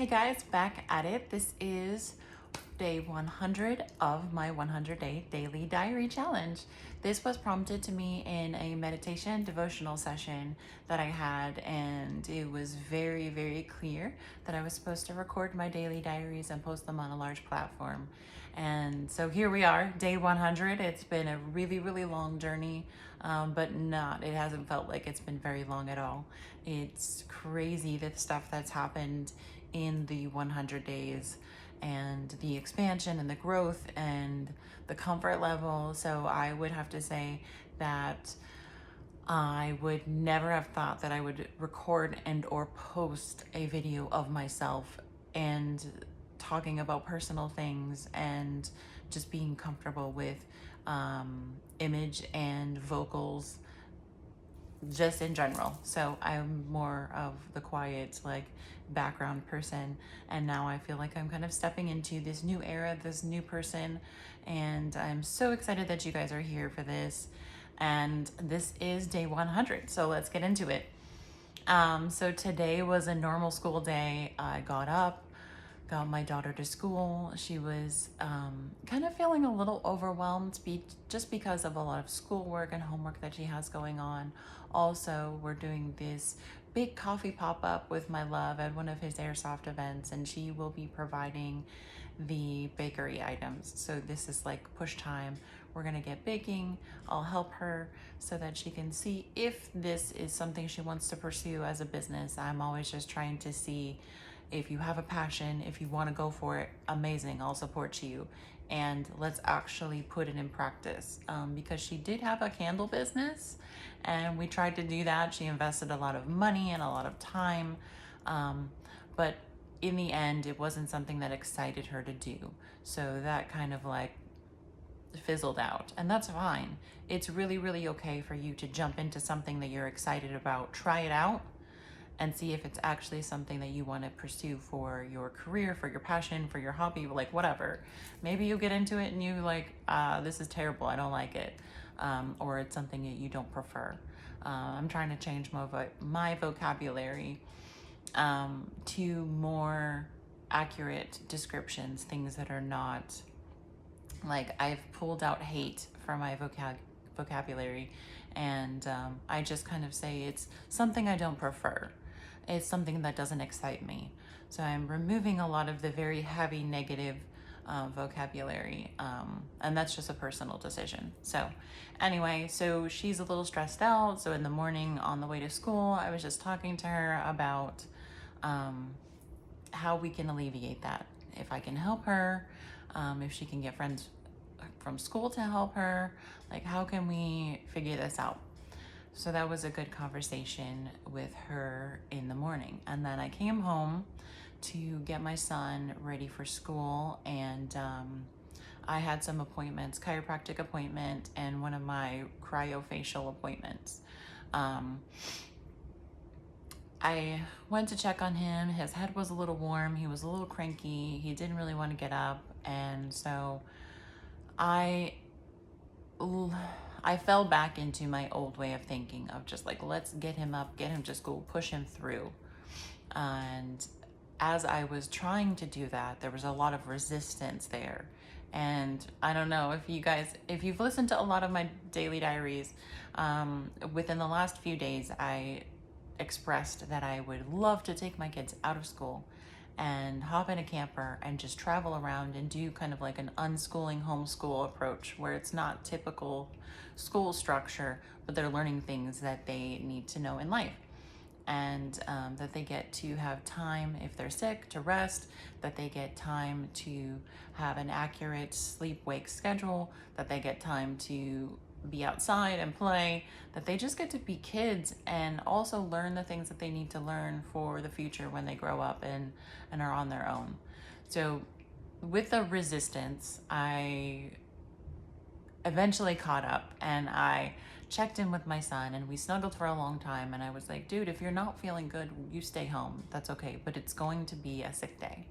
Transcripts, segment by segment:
Hey guys, back at it. This is day 100 of my 100-day daily diary challenge. This was prompted to me in a meditation devotional session that I had, and it was very, very clear that I was supposed to record my daily diaries and post them on a large platform. And so here we are, day 100. It's been a really, really long journey, but it hasn't felt like it's been very long at all. It's crazy the stuff that's happened in the 100 days and the expansion and the growth and the comfort level. So I would have to say that I would never have thought that I would record and or post a video of myself and talking about personal things and just being comfortable with image and vocals just in general. So I'm more of the quiet, like, background person, and now I feel like I'm kind of stepping into this new era, this new person, and I'm so excited that you guys are here for this. And this is day 100, so let's get into it. So today was a normal school day. I got up, got my daughter to school. She was kind of feeling a little overwhelmed just because of a lot of schoolwork and homework that she has going on. Also, we're doing this big coffee pop-up with my love at one of his airsoft events, and she will be providing the bakery items. So this is like push time. We're gonna get baking. I'll help her so that she can see if this is something she wants to pursue as a business. I'm always just trying to see if you have a passion, if you want to go for it, amazing, I'll support you. And let's actually put it in practice, because she did have a candle business and we tried to do that. She invested a lot of money and a lot of time, but in the end, it wasn't something that excited her to do. So that kind of like fizzled out, and that's fine. It's really, really okay for you to jump into something that you're excited about, try it out, and see if it's actually something that you want to pursue for your career, for your passion, for your hobby, like whatever. Maybe you get into it and you like, this is terrible, I don't like it. Or it's something that you don't prefer. I'm trying to change my vocabulary to more accurate descriptions, things that are not like, I've pulled out hate from my vocabulary, and I just kind of say it's something I don't prefer. It's something that doesn't excite me. So I'm removing a lot of the very heavy negative vocabulary, and that's just a personal decision. So anyway, so she's a little stressed out. So in the morning on the way to school, I was just talking to her about how we can alleviate that. If I can help her, if she can get friends from school to help her, like, how can we figure this out? So that was a good conversation with her in the morning. And then I came home to get my son ready for school, and I had some appointments, chiropractic appointment and one of my cryofacial appointments. I went to check on him. His head was a little warm. He was a little cranky. He didn't really want to get up. And so I fell back into my old way of thinking of just like, let's get him up, get him to school, push him through. And as I was trying to do that, there was a lot of resistance there. And I don't know if you've listened to a lot of my daily diaries, within the last few days, I expressed that I would love to take my kids out of school and hop in a camper and just travel around and do kind of like an unschooling homeschool approach, where it's not typical school structure, but they're learning things that they need to know in life. And that they get to have time if they're sick to rest, that they get time to have an accurate sleep-wake schedule, that they get time to be outside and play, that they just get to be kids and also learn the things that they need to learn for the future when they grow up and are on their own. So with the resistance, I eventually caught up and I checked in with my son and we snuggled for a long time, and I was like, dude, if you're not feeling good, you stay home. That's okay, but it's going to be a sick day.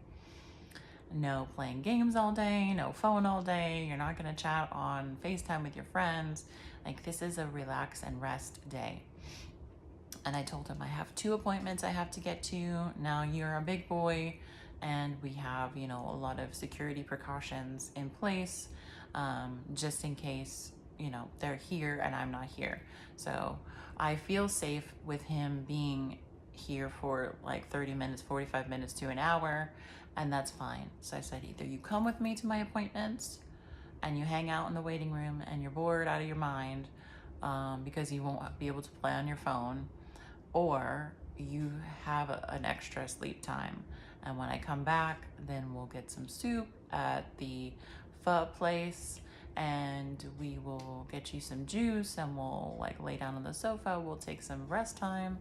No playing games all day, no phone all day. You're not gonna chat on FaceTime with your friends. Like, this is a relax and rest day. And I told him, I have 2 appointments I have to get to. Now you're a big boy. and we have, you know, a lot of security precautions in place, just in case, you know, they're here and I'm not here. So I feel safe with him being here for like 30 minutes, 45 minutes to an hour, and that's fine. So I said, either you come with me to my appointments and you hang out in the waiting room and you're bored out of your mind, because you won't be able to play on your phone, or you have an extra sleep time. And when I come back, then we'll get some soup at the pho place, and we will get you some juice, and we'll like lay down on the sofa, we'll take some rest time.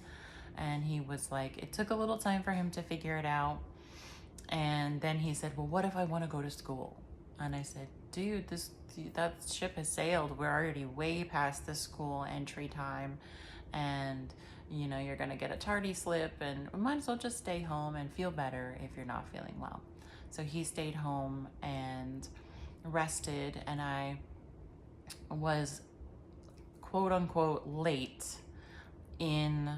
And he was like, it took a little time for him to figure it out. And then he said, well, what if I want to go to school? And I said, dude, that ship has sailed. We're already way past the school entry time, and you know, you're gonna get a tardy slip, and we might as well just stay home and feel better if you're not feeling well. So he stayed home and rested, and I was quote unquote late in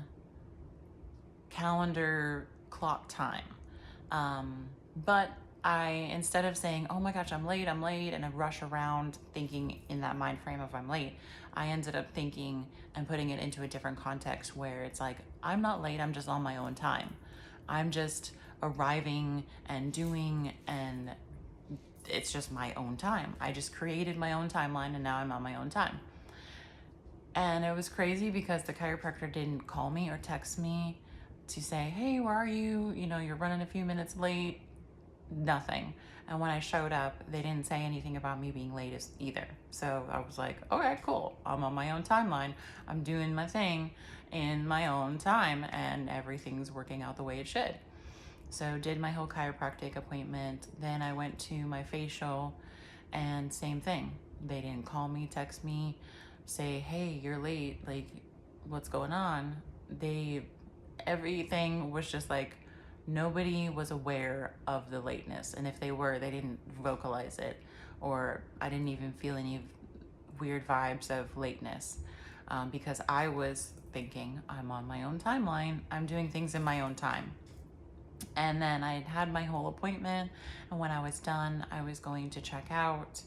calendar clock time. But I, instead of saying, oh my gosh, I'm late, and I rush around thinking in that mind frame of I'm late, I ended up thinking and putting it into a different context where it's like, I'm not late, I'm just on my own time. I'm just arriving and doing, and it's just my own time. I just created my own timeline, and now I'm on my own time. And it was crazy because the chiropractor didn't call me or text me to say, hey, where are you? You know, you're running a few minutes late. Nothing. And when I showed up, they didn't say anything about me being late either. So I was like, okay, cool. I'm on my own timeline. I'm doing my thing in my own time, and everything's working out the way it should. So did my whole chiropractic appointment. Then I went to my facial, and same thing. They didn't call me, text me, say, hey, you're late. Like, what's going on? Everything was just like, nobody was aware of the lateness, and if they were, they didn't vocalize it, or I didn't even feel any weird vibes of lateness, because I was thinking, I'm on my own timeline, I'm doing things in my own time. And then I had my whole appointment, and when I was done, I was going to check out,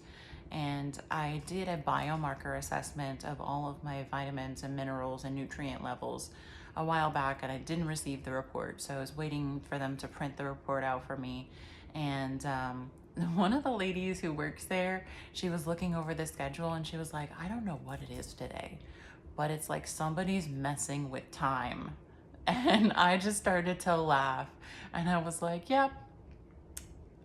and I did a biomarker assessment of all of my vitamins and minerals and nutrient levels a while back, and I didn't receive the report. So I was waiting for them to print the report out for me. And one of the ladies who works there, she was looking over the schedule, and she was like, I don't know what it is today, but it's like somebody's messing with time. And I just started to laugh, and I was like, yep,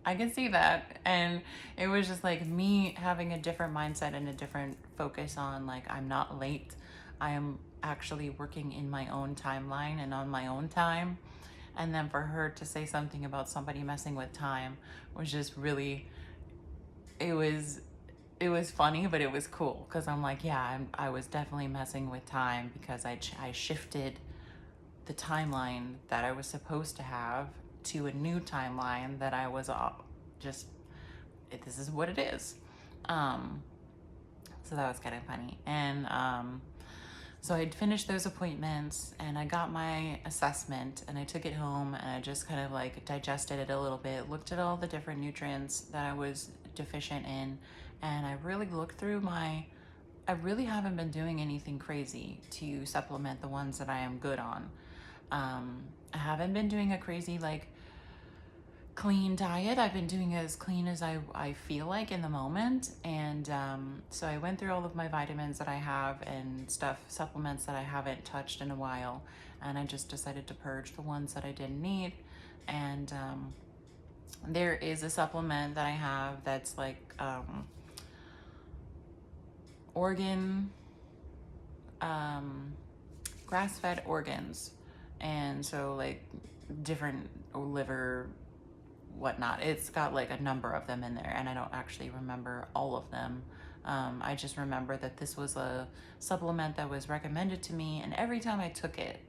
I can see that. And it was just like me having a different mindset and a different focus on, like, I'm not late. I am actually working in my own timeline and on my own time. And then for her to say something about somebody messing with time was just really, it was funny, but it was cool, because I'm like, yeah, I was definitely messing with time, because I shifted the timeline that I was supposed to have to a new timeline that I was this is what it is. So that was kind of funny. And so I'd finished those appointments, and I got my assessment, and I took it home, and I just kind of like digested it a little bit, looked at all the different nutrients that I was deficient in, and I really looked through I really haven't been doing anything crazy to supplement the ones that I am good on. I haven't been doing a crazy like clean diet. I've been doing as clean as I feel like in the moment. And so I went through all of my vitamins that I have and supplements that I haven't touched in a while. And I just decided to purge the ones that I didn't need. And there is a supplement that I have that's like grass-fed organs. And so like different liver, whatnot. It's got like a number of them in there, and I don't actually remember all of them. I just remember that this was a supplement that was recommended to me, and every time I took it,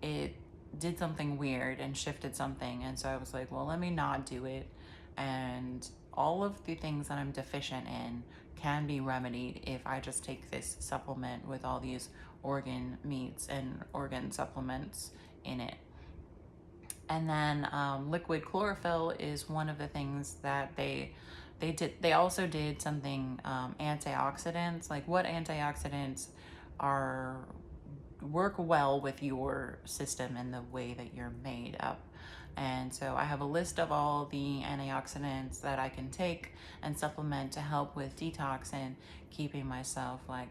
it did something weird and shifted something. And so I was like, well, let me not do it. And all of the things that I'm deficient in can be remedied if I just take this supplement with all these organ meats and organ supplements in it. And then liquid chlorophyll is one of the things that they did. They also did something antioxidants. Like what antioxidants are work well with your system and the way that you're made up. And so I have a list of all the antioxidants that I can take and supplement to help with detox and keeping myself like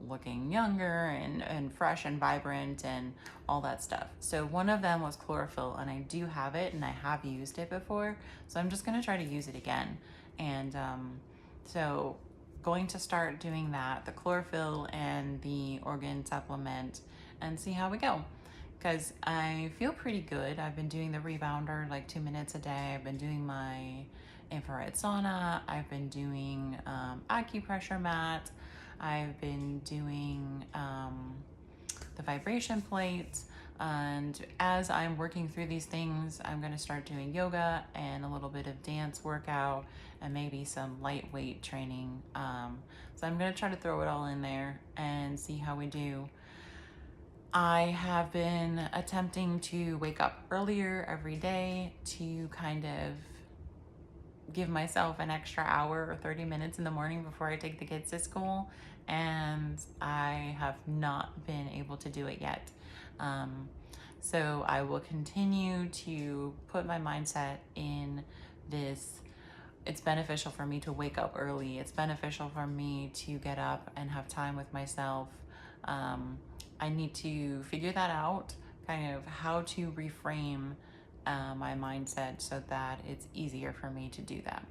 looking younger and fresh and vibrant and all that stuff. So one of them was chlorophyll, and I do have it and I have used it before. So I'm just going to try to use it again. And so going to start doing that, the chlorophyll and the organ supplement, and see how we go. Because I feel pretty good. I've been doing the rebounder like 2 minutes a day. I've been doing my infrared sauna. I've been doing acupressure mat. I've been doing the vibration plates. And as I'm working through these things, I'm going to start doing yoga and a little bit of dance workout and maybe some lightweight training. So I'm going to try to throw it all in there and see how we do. I have been attempting to wake up earlier every day to kind of give myself an extra hour or 30 minutes in the morning before I take the kids to school, and I have not been able to do it yet. So I will continue to put my mindset in this. It's beneficial for me to wake up early. It's beneficial for me to get up and have time with myself. I need to figure that out, kind of how to reframe my mindset so that it's easier for me to do that.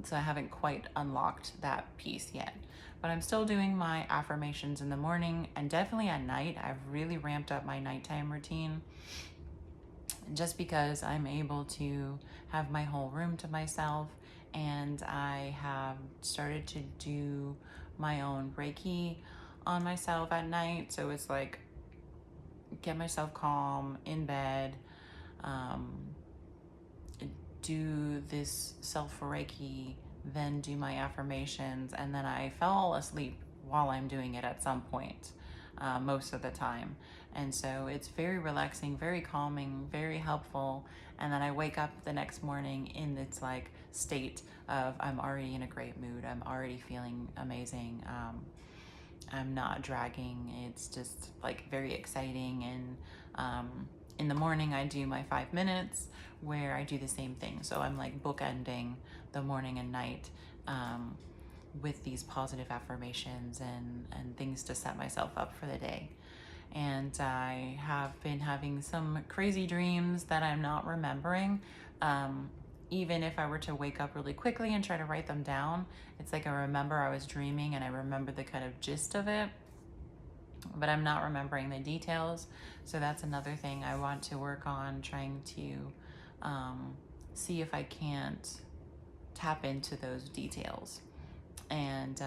So I haven't quite unlocked that piece yet, but I'm still doing my affirmations in the morning and definitely at night. I've really ramped up my nighttime routine just because I'm able to have my whole room to myself, and I have started to do my own Reiki on myself at night. So it's like get myself calm in bed, do this self Reiki, then do my affirmations, and then I fall asleep while I'm doing it at some point, most of the time. And so it's very relaxing, very calming, very helpful. And then I wake up the next morning in this like state of I'm already in a great mood. I'm already feeling amazing. I'm not dragging. It's just like very exciting. And in the morning, I do my 5 minutes where I do the same thing. So I'm like bookending the morning and night with these positive affirmations and things to set myself up for the day. And I have been having some crazy dreams that I'm not remembering. Even if I were to wake up really quickly and try to write them down, it's like I remember I was dreaming and I remember the kind of gist of it, but I'm not remembering the details. So that's another thing I want to work on, trying to see if I can't tap into those details. And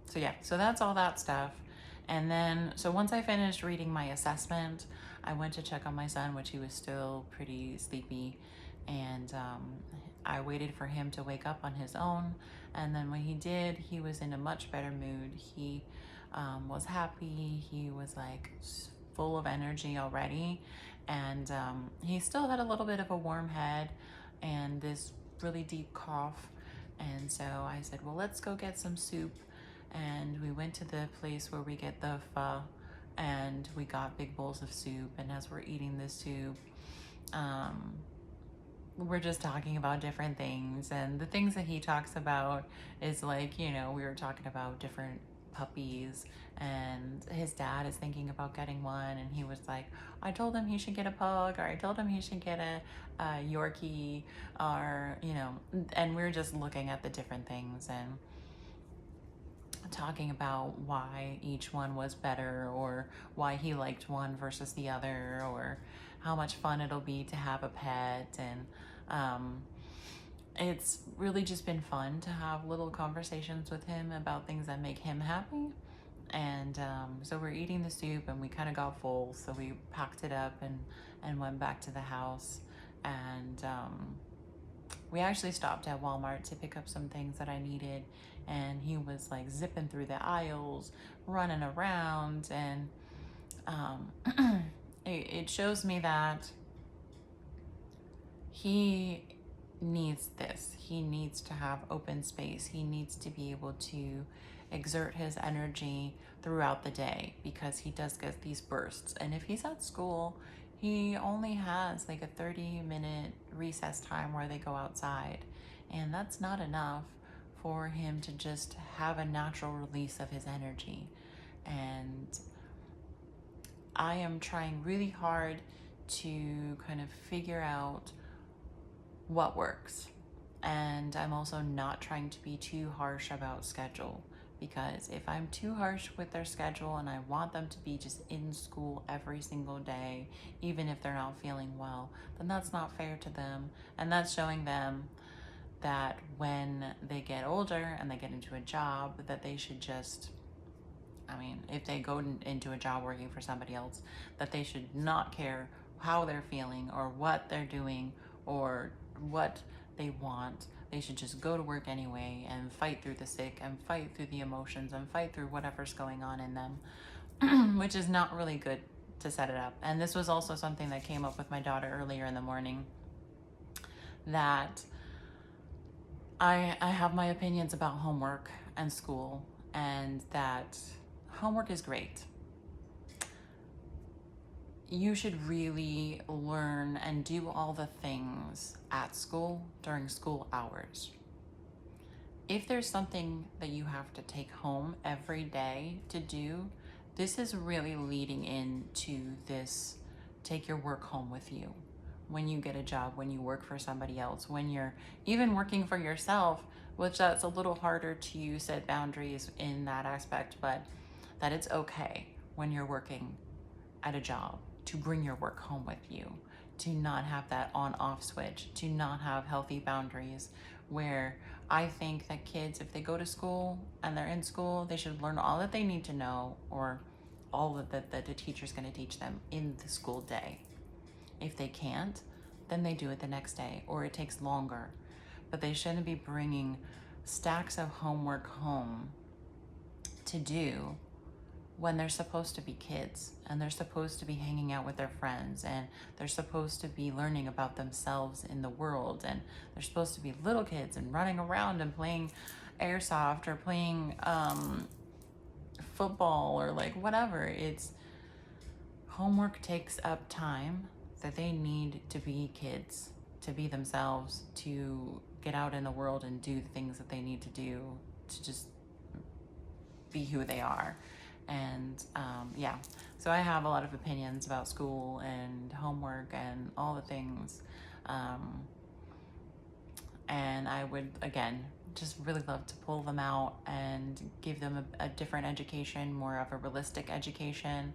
so yeah, so that's all that stuff. And then, so once I finished reading my assessment, I went to check on my son, which he was still pretty sleepy. And I waited for him to wake up on his own. And then when he did, he was in a much better mood. He was happy. He was like full of energy already. And he still had a little bit of a warm head and this really deep cough. And so I said, well, let's go get some soup. And we went to the place where we get the pho, and we got big bowls of soup. And as we're eating this soup, we're just talking about different things. And the things that he talks about is like, you know, we were talking about different puppies, and his dad is thinking about getting one. And he was like, I told him he should get a pug, or I told him he should get a Yorkie, or, you know, and we're just looking at the different things and talking about why each one was better, or why he liked one versus the other, or how much fun it'll be to have a pet. And it's really just been fun to have little conversations with him about things that make him happy. And so we're eating the soup and we kind of got full, so we packed it up and went back to the house. And we actually stopped at Walmart to pick up some things that I needed, and he was like zipping through the aisles, running around. And it shows me that he needs this. He needs to have open space. He needs to be able to exert his energy throughout the day because he does get these bursts. And if he's at school, he only has like a 30-minute recess time where they go outside. And that's not enough for him to just have a natural release of his energy. And I am trying really hard to kind of figure out what works. And I'm also not trying to be too harsh about schedule, because if I'm too harsh with their schedule and I want them to be just in school every single day, even if they're not feeling well, then that's not fair to them. And that's showing them that when they get older and they get into a job, that they should just, I mean, if they go into a job working for somebody else, that they should not care how they're feeling or what they're doing or what they want. They should just go to work anyway and fight through the sick and fight through the emotions and fight through whatever's going on in them, which is not really good to set it up. And this was also something that came up with my daughter earlier in the morning, that I have my opinions about homework and school, and that homework is great. You should really learn and do all the things at school during school hours. If there's something that you have to take home every day to do, this is really leading into this take your work home with you. When you get a job, when you work for somebody else, when you're even working for yourself, which that's a little harder to set boundaries in that aspect, but that it's okay when you're working at a job to bring your work home with you, to not have that on-off switch, to not have healthy boundaries, where I think that kids, if they go to school and they're in school, they should learn all that they need to know, or all that the teacher's going to teach them in the school day. If they can't, then they do it the next day, or it takes longer. But they shouldn't be bringing stacks of homework home to do when they're supposed to be kids, and they're supposed to be hanging out with their friends, and they're supposed to be learning about themselves in the world, and they're supposed to be little kids and running around and playing airsoft or playing football or like whatever. It's homework takes up time that they need to be kids, to be themselves, to get out in the world and do the things that they need to do to just be who they are. And yeah, so I have a lot of opinions about school and homework and all the things. And I would, again, just really love to pull them out and give them a different education, more of a realistic education,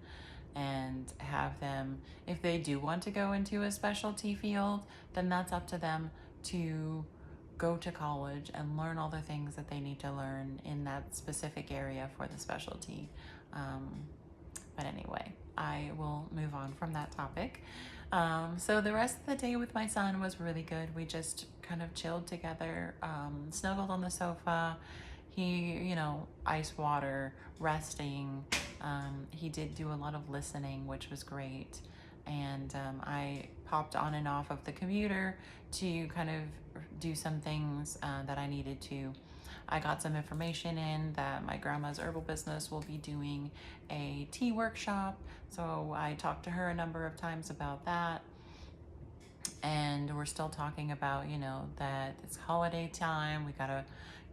and have them, if they do want to go into a specialty field, then that's up to them to go to college and learn all the things that they need to learn in that specific area for the specialty. But anyway, I will move on from that topic. So the rest of the day with my son was really good. We just kind of chilled together, snuggled on the sofa. He, ice water, resting. He did do a lot of listening, which was great. And I popped on and off of the computer to kind of do some things that I needed to. I got some information in that my grandma's herbal business will be doing a tea workshop. So I talked to her a number of times about that. And we're still talking about, that it's holiday time. We got to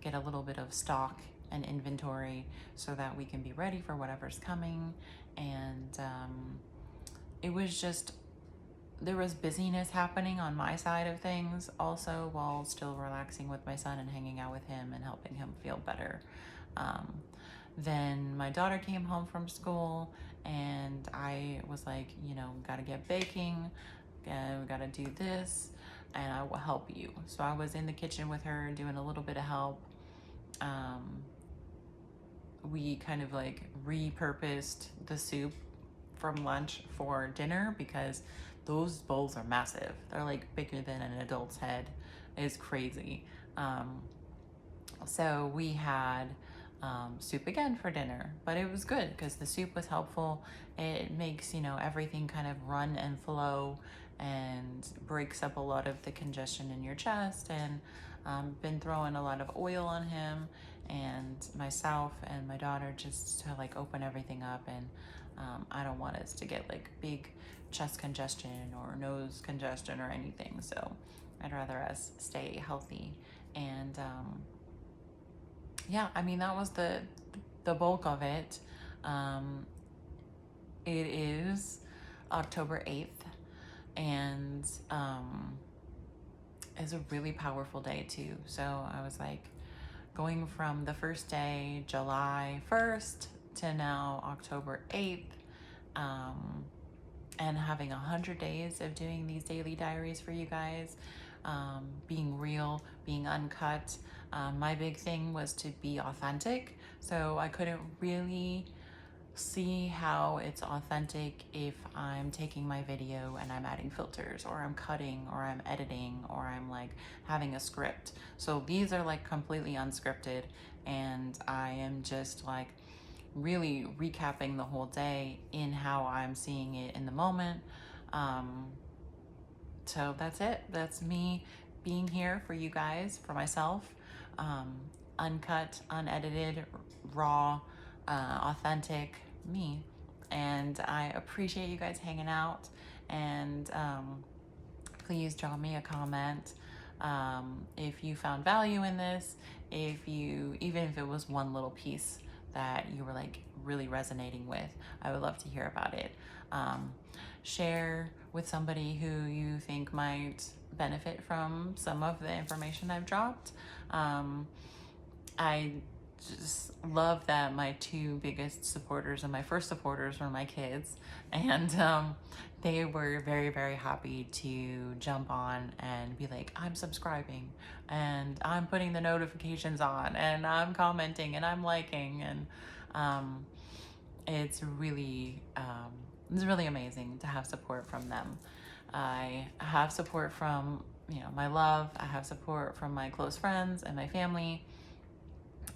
get a little bit of stock and inventory so that we can be ready for whatever's coming. And it was just, there was busyness happening on my side of things also, while still relaxing with my son and hanging out with him and helping him feel better. Then my daughter came home from school and I was like, gotta get baking, we gotta do this, and I will help you. So I was in the kitchen with her doing a little bit of help. We kind of like repurposed the soup from lunch for dinner because those bowls are massive. They're like bigger than an adult's head. It's crazy. So we had soup again for dinner, but it was good because the soup was helpful. It makes, everything kind of run and flow, and breaks up a lot of the congestion in your chest. And been throwing a lot of oil on him and myself and my daughter, just to like open everything up. And I don't want us to get like big chest congestion or nose congestion or anything. So I'd rather us stay healthy. And yeah, I mean, that was the bulk of it. It is October 8th, and it's a really powerful day too. So I was like, going from the first day, July 1st, to now October 8th, and having 100 days of doing these daily diaries for you guys, being real, being uncut. My big thing was to be authentic. So I couldn't really see how it's authentic if I'm taking my video and I'm adding filters, or I'm cutting, or I'm editing, or I'm like having a script. So these are like completely unscripted, and I am just like really recapping the whole day in how I'm seeing it in the moment. So that's it. That's me being here for you guys, for myself. Uncut, unedited, raw, authentic me. And I appreciate you guys hanging out. And please drop me a comment if you found value in this, even if it was one little piece that you were like really resonating with. I would love to hear about it. Share with somebody who you think might benefit from some of the information I've dropped. I just love that my two biggest supporters and my first supporters were my kids, and they were very, very happy to jump on and be like, I'm subscribing, and I'm putting the notifications on, and I'm commenting, and I'm liking. And it's really amazing to have support from them. I have support from, my love. I have support from my close friends and my family.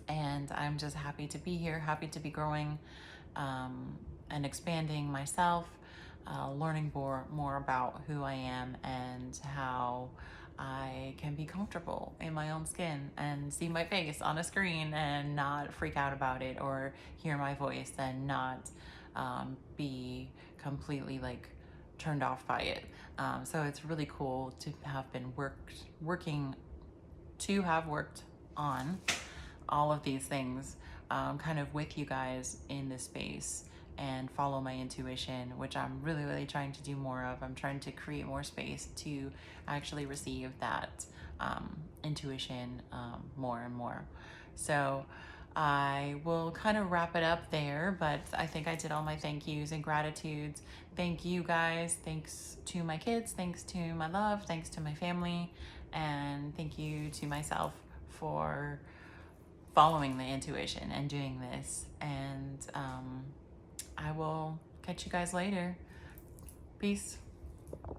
And I'm just happy to be here, happy to be growing and expanding myself, learning more about who I am and how I can be comfortable in my own skin and see my face on a screen and not freak out about it, or hear my voice and not be completely like turned off by it. So it's really cool to have been working on all of these things kind of with you guys in this space, and follow my intuition, which I'm really, really trying to do more of. I'm trying to create more space to actually receive that intuition more and more. So I will kind of wrap it up there, but I think I did all my thank yous and gratitudes. Thank you guys. Thanks to my kids. Thanks to my love. Thanks to my family. And thank you to myself for following the intuition and doing this. And I will catch you guys later. Peace.